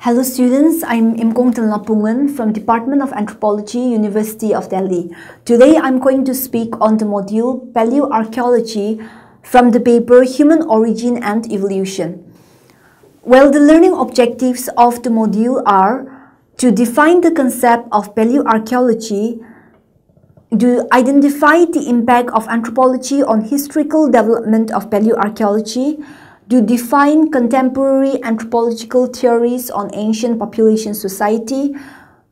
Hello students, I'm Imkong Talnapungan from Department of Anthropology, University of Delhi. Today I'm going to speak on the module Paleoarchaeology from the paper Human Origin and Evolution. Well, the learning objectives of the module are to define the concept of paleoarchaeology, to identify the impact of anthropology on historical development of paleoarchaeology, to define contemporary anthropological theories on ancient population society,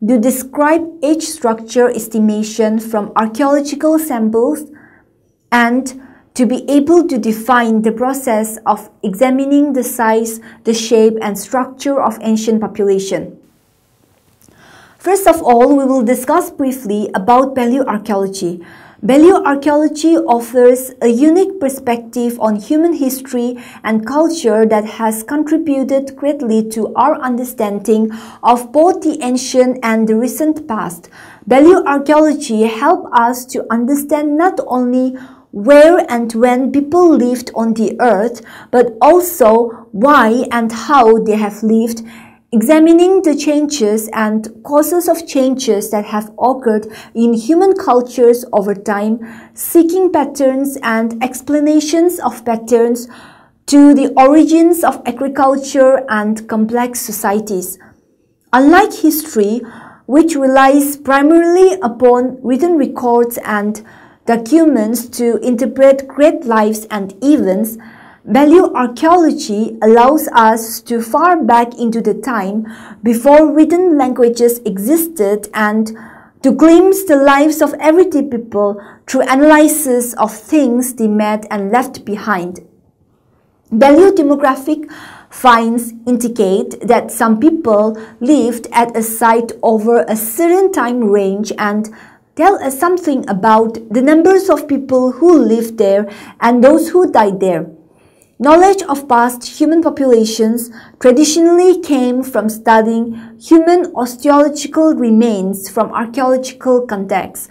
to describe age structure estimation from archaeological samples, and to be able to define the process of examining the size, the shape, and structure of ancient population. First of all, we will discuss briefly about paleoarchaeology. Paleoarchaeology offers a unique perspective on human history and culture that has contributed greatly to our understanding of both the ancient and the recent past. Paleoarchaeology helps us to understand not only where and when people lived on the earth, but also why and how they have lived, examining the changes and causes of changes that have occurred in human cultures over time, seeking patterns and explanations of patterns to the origins of agriculture and complex societies. Unlike history, which relies primarily upon written records and documents to interpret great lives and events, paleoarchaeology allows us to far back into the time before written languages existed and to glimpse the lives of everyday people through analysis of things they met and left behind. Paleodemographic finds indicate that some people lived at a site over a certain time range and tell us something about the numbers of people who lived there and those who died there. Knowledge of past human populations traditionally came from studying human osteological remains from archaeological contexts.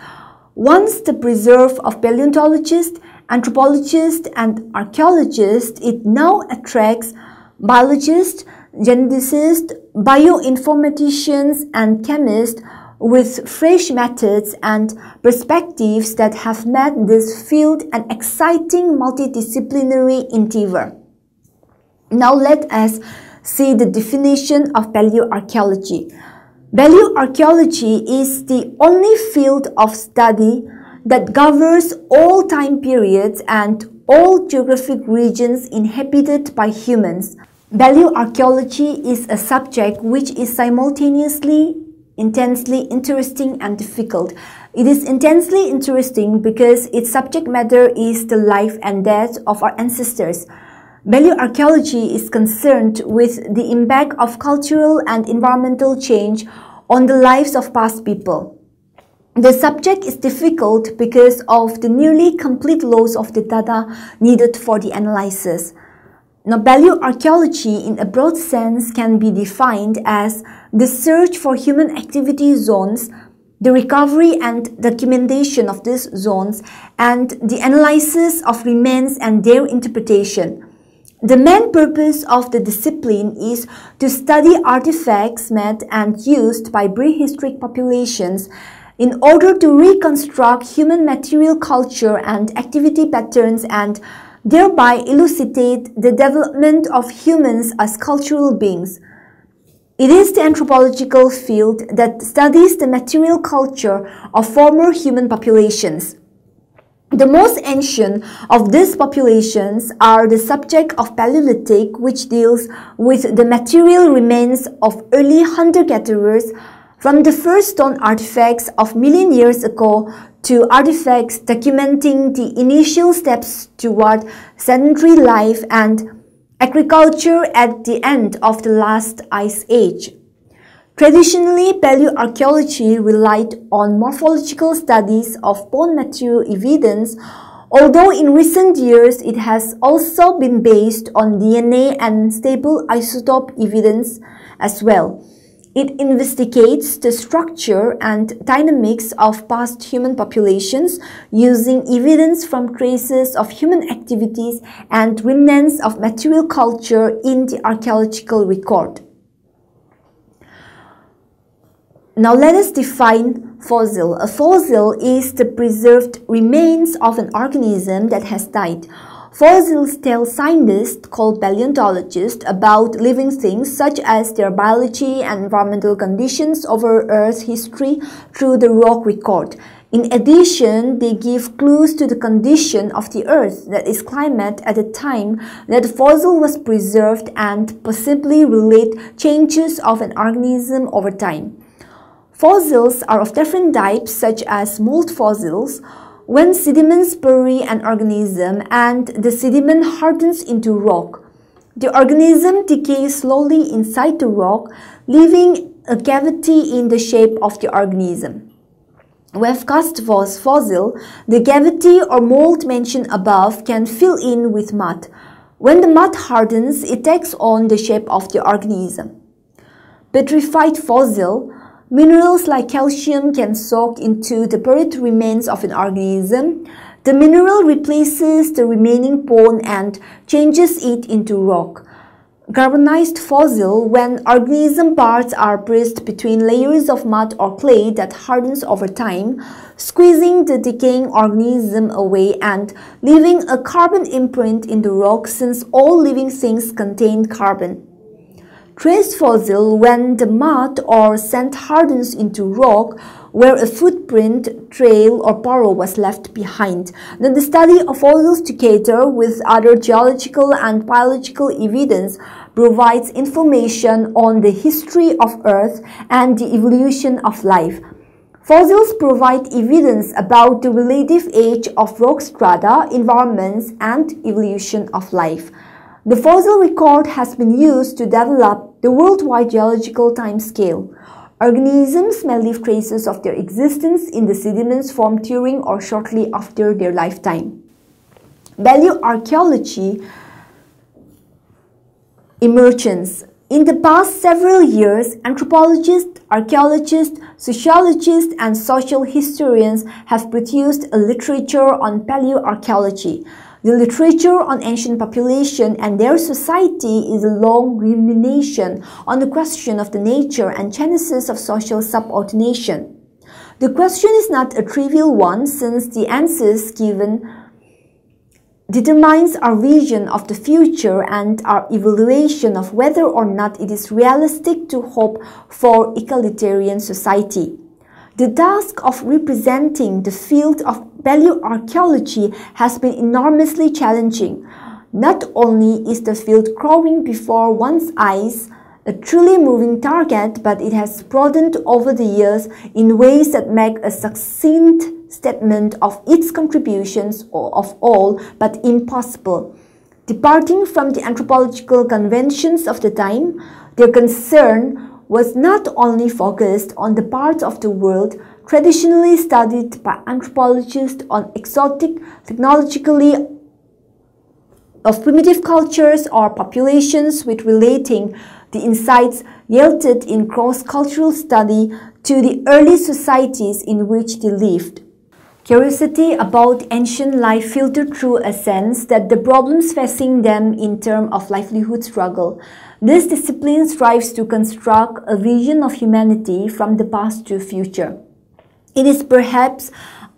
Once the preserve of paleontologists, anthropologists, and archaeologists, it now attracts biologists, geneticists, bioinformaticians, and chemists with fresh methods and perspectives that have made this field an exciting multidisciplinary endeavor. Now let us see the definition of paleoarchaeology. Paleoarchaeology is the only field of study that covers all time periods and all geographic regions inhabited by humans. Paleoarchaeology is a subject which is simultaneously intensely interesting and difficult. It is intensely interesting because its subject matter is the life and death of our ancestors. Paleoarchaeology is concerned with the impact of cultural and environmental change on the lives of past people. The subject is difficult because of the nearly complete loss of the data needed for the analysis. Now, paleoarchaeology in a broad sense can be defined as the search for human activity zones, the recovery and documentation of these zones, and the analysis of remains and their interpretation. The main purpose of the discipline is to study artifacts made and used by prehistoric populations in order to reconstruct human material culture and activity patterns and thereby elucidate the development of humans as cultural beings. It is the anthropological field that studies the material culture of former human populations. The most ancient of these populations are the subject of Paleolithic, which deals with the material remains of early hunter-gatherers, from the first stone artifacts of million years ago to artifacts documenting the initial steps toward sedentary life and agriculture at the end of the last ice age. Traditionally, paleoarchaeology relied on morphological studies of bone material evidence, although in recent years it has also been based on DNA and stable isotope evidence as well. It investigates the structure and dynamics of past human populations using evidence from traces of human activities and remnants of material culture in the archaeological record. Now let us define fossil. A fossil is the preserved remains of an organism that has died. Fossils tell scientists, called paleontologists, about living things such as their biology and environmental conditions over Earth's history through the rock record. In addition, they give clues to the condition of the Earth, that is, climate, at the time that the fossil was preserved, and possibly relate changes of an organism over time. Fossils are of different types, such as mold fossils, when sediments bury an organism and the sediment hardens into rock. The organism decays slowly inside the rock, leaving a cavity in the shape of the organism. With cast fossil, the cavity or mold mentioned above can fill in with mud. When the mud hardens, it takes on the shape of the organism. Petrified fossil, minerals like calcium can soak into the buried remains of an organism. The mineral replaces the remaining bone and changes it into rock. Carbonized fossil, when organism parts are pressed between layers of mud or clay that hardens over time, squeezing the decaying organism away and leaving a carbon imprint in the rock, since all living things contain carbon. Trace fossil, when the mud or sand hardens into rock where a footprint, trail or burrow was left behind. Then the study of fossils together with other geological and biological evidence provides information on the history of Earth and the evolution of life. Fossils provide evidence about the relative age of rock strata, environments, and evolution of life. The fossil record has been used to develop the worldwide geological timescale. Organisms may leave traces of their existence in the sediments formed during or shortly after their lifetime. Archaeology Emergence. In the past several years, anthropologists, archaeologists, sociologists, and social historians have produced a literature on paleoarchaeology. The literature on ancient population and their society is a long rumination on the question of the nature and genesis of social subordination. The question is not a trivial one, since the answers given determines our vision of the future and our evaluation of whether or not it is realistic to hope for egalitarian society. The task of representing the field of paleoarchaeology has been enormously challenging. Not only is the field growing before one's eyes, a truly moving target, but it has broadened over the years in ways that make a succinct statement of its contributions of all but impossible. Departing from the anthropological conventions of the time, their concern was not only focused on the parts of the world traditionally studied by anthropologists on exotic, technologically of primitive cultures or populations with relating the insights yielded in cross-cultural study to the early societies in which they lived. Curiosity about ancient life filtered through a sense that the problems facing them in terms of livelihood struggle. This discipline strives to construct a vision of humanity from the past to future. It is perhaps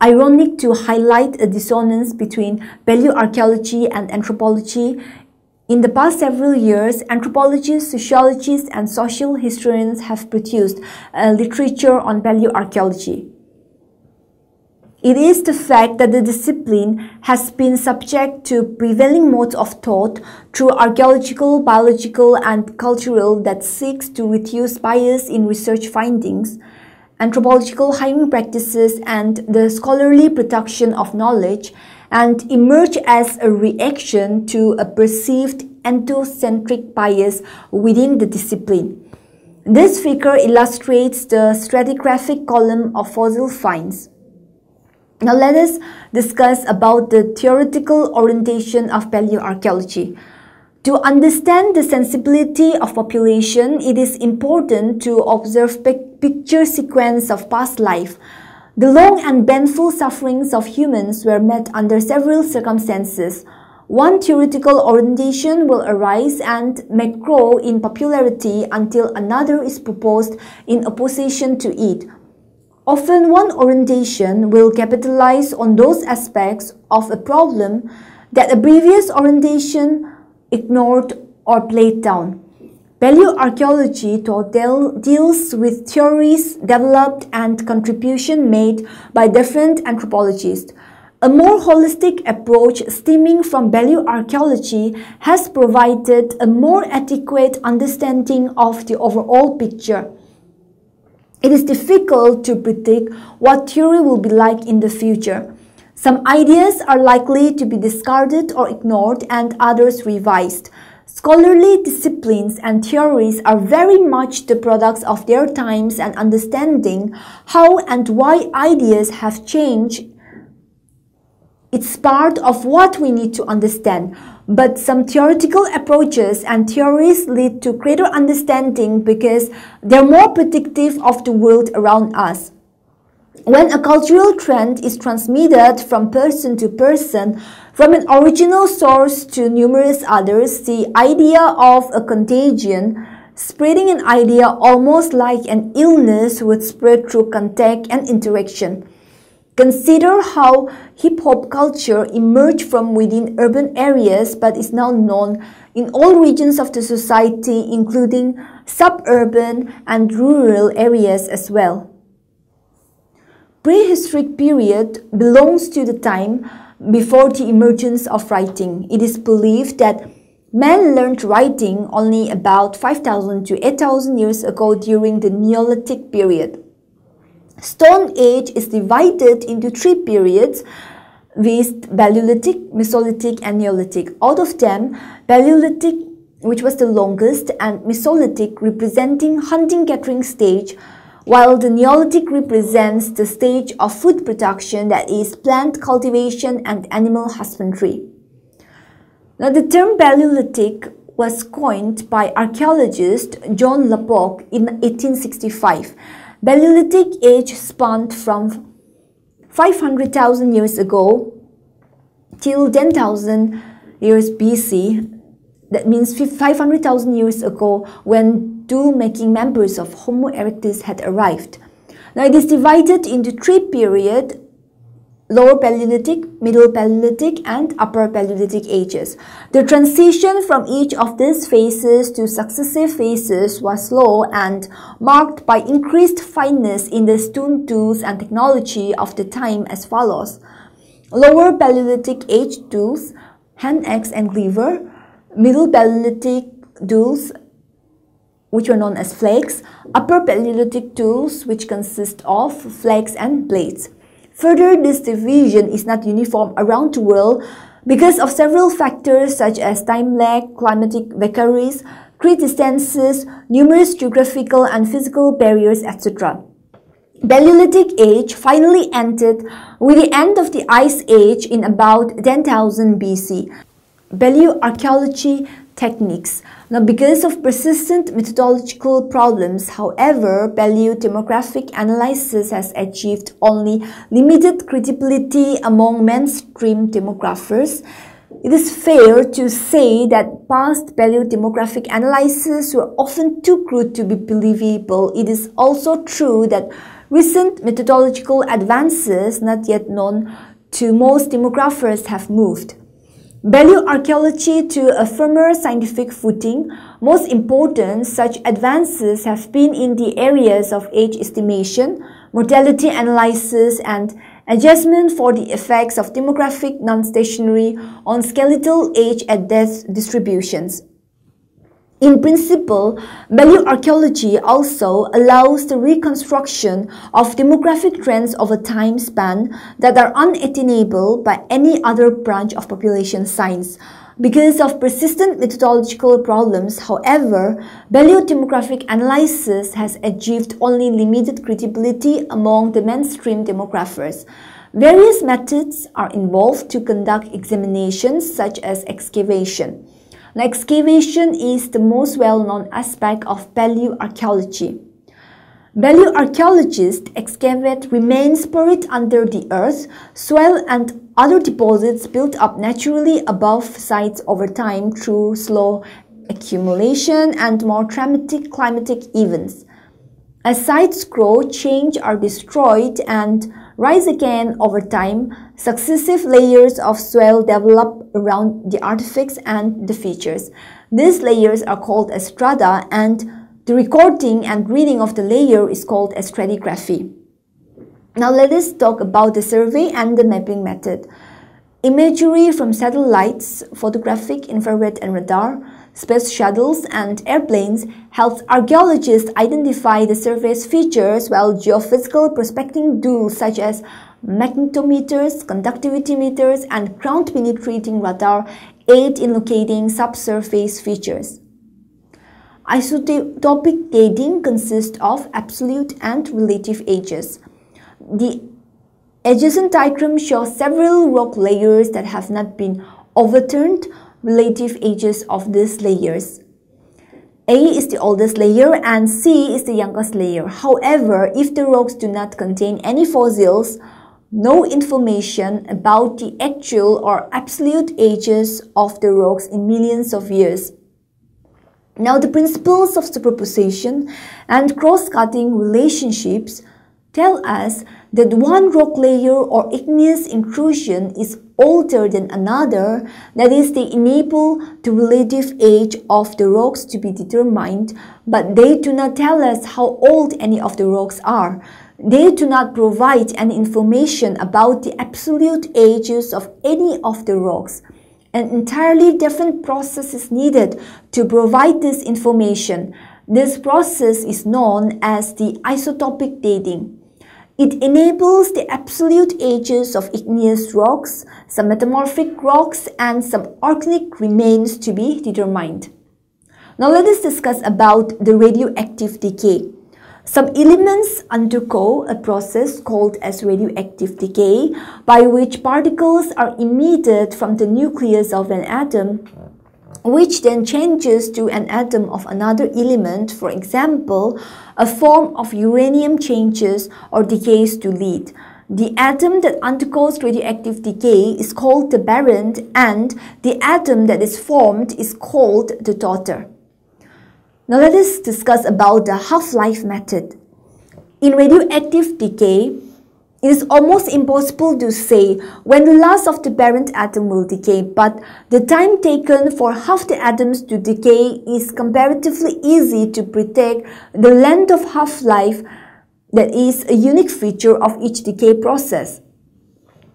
ironic to highlight a dissonance between paleoarchaeology and anthropology. In the past several years, anthropologists, sociologists, and social historians have produced a literature on paleoarchaeology. It is the fact that the discipline has been subject to prevailing modes of thought through archaeological, biological, and cultural that seeks to reduce bias in research findings, anthropological hiring practices, and the scholarly production of knowledge, and emerge as a reaction to a perceived ethnocentric bias within the discipline. This figure illustrates the stratigraphic column of fossil finds. Now let us discuss about the theoretical orientation of paleoarchaeology. To understand the sensibility of population, it is important to observe picture sequence of past life. The long and painful sufferings of humans were met under several circumstances. One theoretical orientation will arise and may grow in popularity until another is proposed in opposition to it. Often one orientation will capitalize on those aspects of a problem that a previous orientation ignored or played down. Paleoarchaeology deals with theories developed and contribution made by different anthropologists. A more holistic approach stemming from paleoarchaeology has provided a more adequate understanding of the overall picture. It is difficult to predict what theory will be like in the future. Some ideas are likely to be discarded or ignored and others revised. Scholarly disciplines and theories are very much the products of their times, and understanding how and why ideas have changed, it's part of what we need to understand. But some theoretical approaches and theories lead to greater understanding because they're more predictive of the world around us. When a cultural trend is transmitted from person to person, from an original source to numerous others, the idea of a contagion, spreading an idea almost like an illness, would spread through contact and interaction. Consider how hip-hop culture emerged from within urban areas but is now known in all regions of the society, including suburban and rural areas as well. Prehistoric period belongs to the time before the emergence of writing. It is believed that man learned writing only about 5,000 to 8,000 years ago during the Neolithic period. Stone Age is divided into three periods, with Paleolithic, Mesolithic and Neolithic. Out of them, Paleolithic, which was the longest, and Mesolithic representing hunting-gathering stage, while the Neolithic represents the stage of food production, that is plant cultivation and animal husbandry. Now, the term Paleolithic was coined by archaeologist John Lubbock in 1865. Paleolithic age spanned from 500,000 years ago till 10,000 years BC. That means 500,000 years ago, when tool-making members of Homo erectus had arrived. Now it is divided into three periods: Lower Paleolithic, Middle Paleolithic and Upper Paleolithic ages. The transition from each of these phases to successive phases was slow and marked by increased fineness in the stone tools and technology of the time as follows: Lower Paleolithic age tools, hand axe and cleaver; Middle Paleolithic tools, which were known as flakes; Upper Paleolithic tools, which consist of flakes and blades. Further, this division is not uniform around the world because of several factors such as time lag, climatic vagaries, great distances, numerous geographical and physical barriers, etc. Paleolithic age finally ended with the end of the Ice Age in about 10,000 BC. Paleoarchaeology Techniques. Now, because of persistent methodological problems, however, paleodemographic analysis has achieved only limited credibility among mainstream demographers. It is fair to say that past paleodemographic analyses were often too crude to be believable. It is also true that recent methodological advances, not yet known to most demographers, have moved paleoarchaeology to a firmer scientific footing. Most important such advances have been in the areas of age estimation, mortality analysis, and adjustment for the effects of demographic non-stationary on skeletal age at death distributions. In principle, paleoarchaeology also allows the reconstruction of demographic trends over time span that are unattainable by any other branch of population science. Because of persistent methodological problems, however, paleodemographic analysis has achieved only limited credibility among the mainstream demographers. Various methods are involved to conduct examinations, such as excavation. Now, excavation is the most well-known aspect of paleoarchaeology. Paleoarchaeologists excavate remains buried under the earth, soil, and other deposits built up naturally above sites over time through slow accumulation and more dramatic climatic events. As sites grow, change, are destroyed, and rise again over time, successive layers of soil develop around the artifacts and the features. These layers are called as strata, and the recording and reading of the layer is called as stratigraphy. Now let us talk about the survey and the mapping method. Imagery from satellites, photographic, infrared and radar, space shuttles and airplanes helps archaeologists identify the surface features, while geophysical prospecting tools such as magnetometers, conductivity meters and ground penetrating radar aid in locating subsurface features. Isotopic dating consists of absolute and relative ages. The adjacent diagram shows several rock layers that have not been overturned, relative ages of these layers. A is the oldest layer and C is the youngest layer. However, if the rocks do not contain any fossils, no information about the actual or absolute ages of the rocks in millions of years. Now, the principles of superposition and cross-cutting relationships tell us that one rock layer or igneous intrusion is older than another, that is, they enable the relative age of the rocks to be determined, but they do not tell us how old any of the rocks are. They do not provide any information about the absolute ages of any of the rocks. An entirely different process is needed to provide this information. This process is known as the isotopic dating. It enables the absolute ages of igneous rocks, some metamorphic rocks, and some organic remains to be determined. Now let us discuss about the radioactive decay. Some elements undergo a process called as radioactive decay, by which particles are emitted from the nucleus of an atom, which then changes to an atom of another element. For example, a form of uranium changes or decays to lead. The atom that undergoes radioactive decay is called the barren, and the atom that is formed is called the daughter. Now let us discuss about the half-life method. In radioactive decay, it is almost impossible to say when the last of the parent atom will decay, but the time taken for half the atoms to decay is comparatively easy to predict the length of half-life, that is a unique feature of each decay process.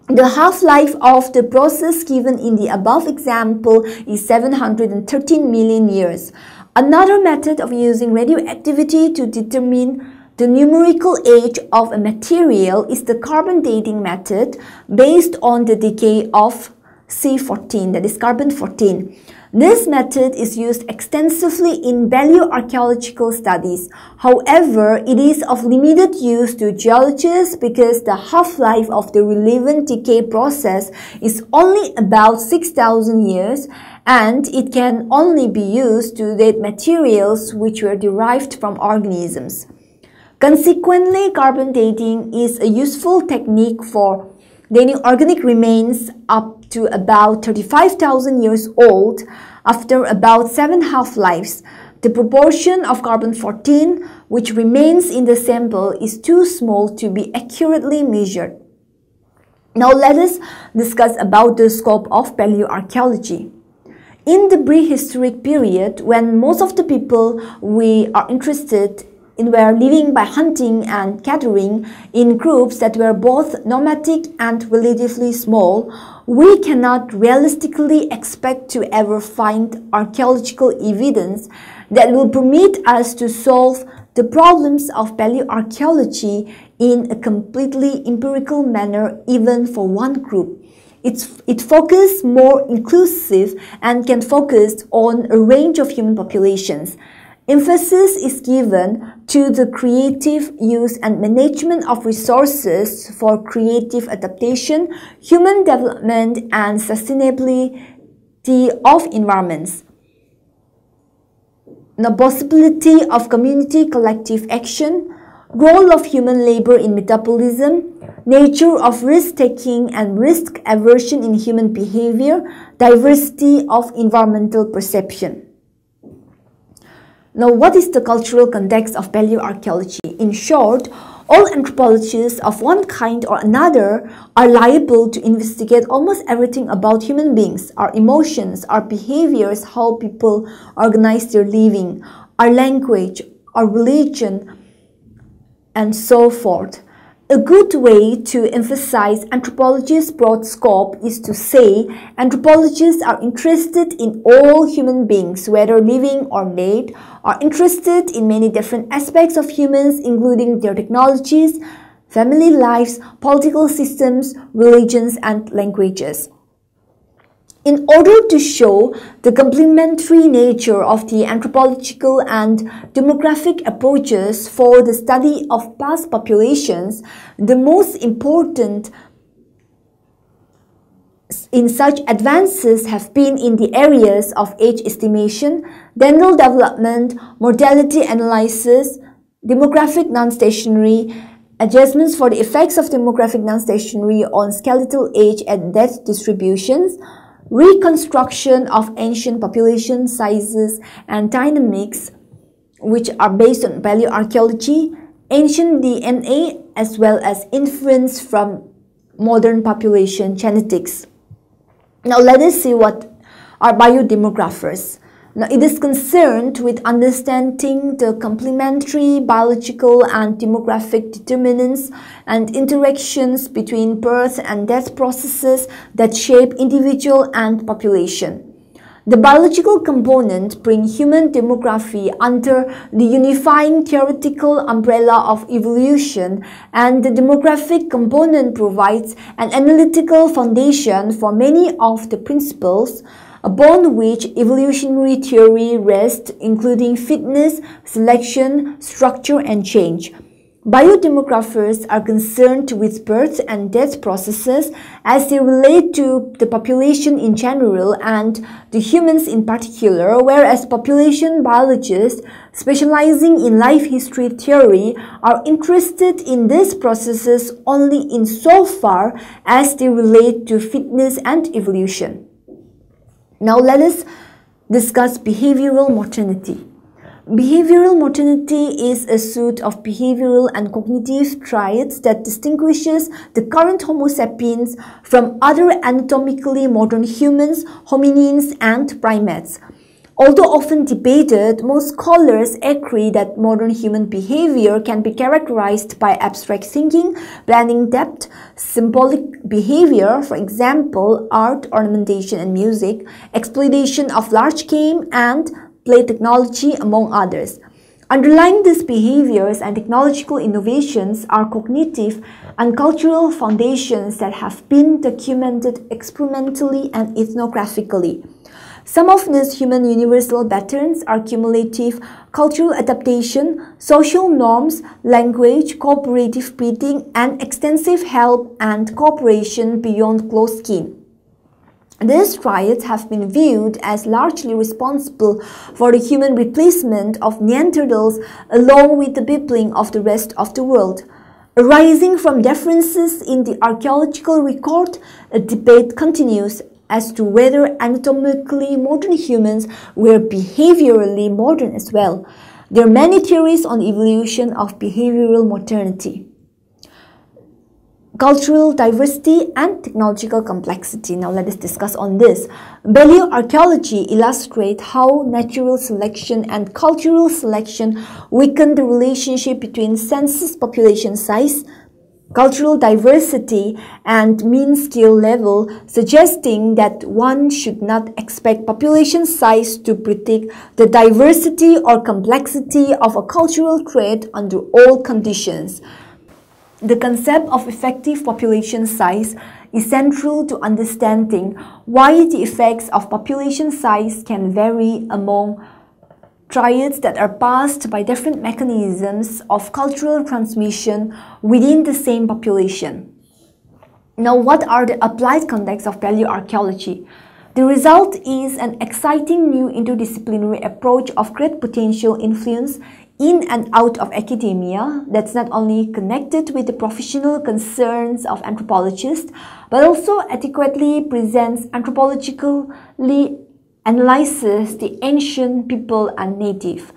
The half-life of the process given in the above example is 713 million years. Another method of using radioactivity to determine the numerical age of a material is the carbon dating method based on the decay of C14, that is carbon-14. This method is used extensively in paleoarchaeological studies. However, it is of limited use to geologists because the half-life of the relevant decay process is only about 6,000 years, and it can only be used to date materials which were derived from organisms. Consequently, carbon dating is a useful technique for dating organic remains up to about 35,000 years old after about 7 half-lives. The proportion of carbon-14 which remains in the sample is too small to be accurately measured. Now let us discuss about the scope of paleoarchaeology. In the prehistoric period, when most of the people we are interested in were living by hunting and gathering in groups that were both nomadic and relatively small, we cannot realistically expect to ever find archaeological evidence that will permit us to solve the problems of paleoarchaeology in a completely empirical manner, even for one group. It focuses more inclusive and can focus on a range of human populations. Emphasis is given to the creative use and management of resources for creative adaptation, human development, and sustainability of environments. The possibility of community collective action, role of human labor in metabolism, nature of risk-taking and risk aversion in human behavior, diversity of environmental perception. Now, what is the cultural context of paleoarchaeology? In short, all anthropologists of one kind or another are liable to investigate almost everything about human beings, our emotions, our behaviors, how people organize their living, our language, our religion, and so forth. A good way to emphasize anthropology's broad scope is to say anthropologists are interested in all human beings, whether living or dead, are interested in many different aspects of humans, including their technologies, family lives, political systems, religions, and languages. In order to show the complementary nature of the anthropological and demographic approaches for the study of past populations, the most important in such advances have been in the areas of age estimation, dental development, mortality analysis, demographic non-stationary, adjustments for the effects of demographic non-stationary on skeletal age and death distributions, reconstruction of ancient population sizes and dynamics, which are based on paleoarchaeology, ancient DNA, as well as inference from modern population genetics. Now let us see what are biodemographers. Now it is concerned with understanding the complementary biological and demographic determinants and interactions between birth and death processes that shape individual and population. The biological component brings human demography under the unifying theoretical umbrella of evolution, and the demographic component provides an analytical foundation for many of the principles upon which evolutionary theory rests, including fitness, selection, structure, and change. Biodemographers are concerned with birth and death processes as they relate to the population in general and the humans in particular, whereas population biologists specializing in life history theory are interested in these processes only insofar as they relate to fitness and evolution. Now let us discuss behavioral modernity. Behavioral modernity is a suite of behavioral and cognitive traits that distinguishes the current Homo sapiens from other anatomically modern humans, hominins, and primates. Although often debated, most scholars agree that modern human behavior can be characterized by abstract thinking, planning depth, symbolic behavior, for example, art, ornamentation, and music, exploitation of large game, and play technology, among others. Underlying these behaviors and technological innovations are cognitive and cultural foundations that have been documented experimentally and ethnographically. Some of these human universal patterns are cumulative cultural adaptation, social norms, language, cooperative breeding, and extensive help and cooperation beyond close kin. These traits have been viewed as largely responsible for the human replacement of Neanderthals along with the peopling of the rest of the world. Arising from differences in the archaeological record, a debate continues as to whether anatomically modern humans were behaviorally modern as well. There are many theories on the evolution of behavioral modernity. Cultural diversity and technological complexity. Now let us discuss on this. Paleoarchaeology illustrates how natural selection and cultural selection weaken the relationship between census population size, cultural diversity, and mean skill level, suggesting that one should not expect population size to predict the diversity or complexity of a cultural trait under all conditions. The concept of effective population size is central to understanding why the effects of population size can vary among traits that are passed by different mechanisms of cultural transmission within the same population. Now, what are the applied contexts of paleoarchaeology? The result is an exciting new interdisciplinary approach of great potential influence in and out of academia that's not only connected with the professional concerns of anthropologists, but also adequately presents anthropologically analyzes the ancient people and native.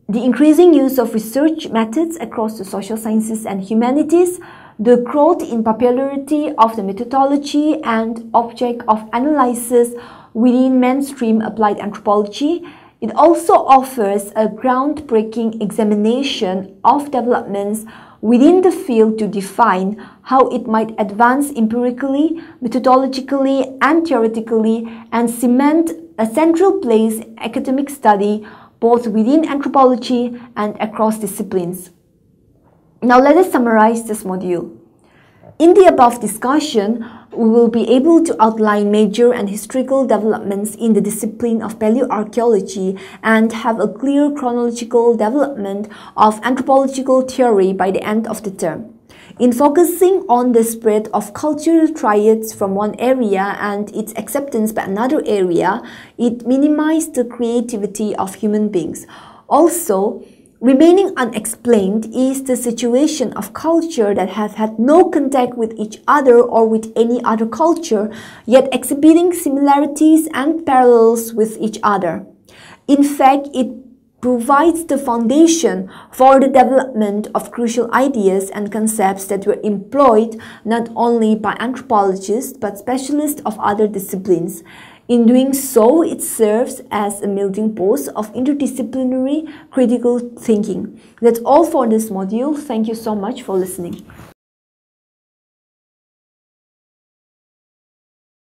The increasing use of research methods across the social sciences and humanities, the growth in popularity of the methodology and object of analysis within mainstream applied anthropology, it also offers a groundbreaking examination of developments within the field to define how it might advance empirically, methodologically, and theoretically, and cement a central place in academic study both within anthropology and across disciplines. Now let us summarize this module. In the above discussion, we will be able to outline major and historical developments in the discipline of paleoarchaeology and have a clear chronological development of anthropological theory by the end of the term. In focusing on the spread of cultural triads from one area and its acceptance by another area, it minimized the creativity of human beings. Also, remaining unexplained is the situation of culture that have had no contact with each other or with any other culture, yet exhibiting similarities and parallels with each other. In fact, it provides the foundation for the development of crucial ideas and concepts that were employed not only by anthropologists but specialists of other disciplines. In doing so, it serves as a melting pot of interdisciplinary critical thinking. That's all for this module. Thank you so much for listening.